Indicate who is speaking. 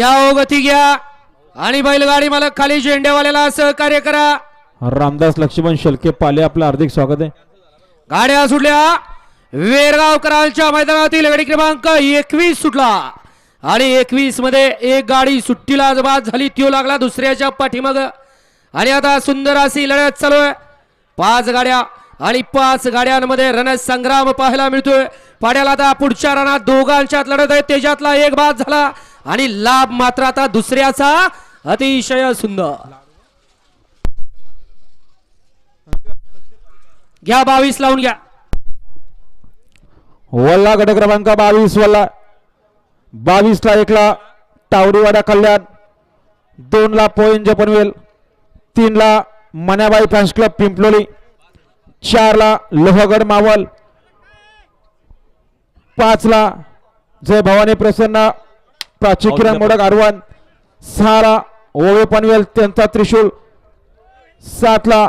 Speaker 1: घ्या हो गती घ्या आणि बैलगाडी मालक खाली झेंडेवाल्याला सहकार्य करा.
Speaker 2: रामदास लक्ष्मण शेलके पाले आपलं हार्दिक स्वागत आहे.
Speaker 1: गाड्या सुटल्या. वेरगावकरांच्या मैदानातील गाडी क्रमांक 21 सुटला आणि 21 मध्ये एक गाडी सुट्टीला बाद झाली. त्यो लागला दुसऱ्याच्या पाठीमाग आणि आता सुंदर अशी लढत चालू आहे. 5 गाड्या आणि 5 गाड्यांमध्ये रणसंग्राम पाहायला मिळतोय. पाड्याला आता पुढच्या रणात दोघांच्यात लढत आहे. त्याच्यातला एक बाद झाला आणि लाभ मात्र आता दुसऱ्याचा. अतिशय सुंदर. घ्या 22 लावून घ्या.
Speaker 2: वल्ला गट क्रमांक 22 वल्ला 22 ला 1 ला टावरीवाडा कल्याण, 2 ला पोयंज पनवेल, 3 ला मनाबाई फॅन्स क्लब पिंपलोली, 4 ला लोहगड मावल, 5 ला जय भवानी प्रसन्न प्राची किरण मोडक आरवण, 6 ला ओवे पनवेल त्यांचा त्रिशूल, 7 ला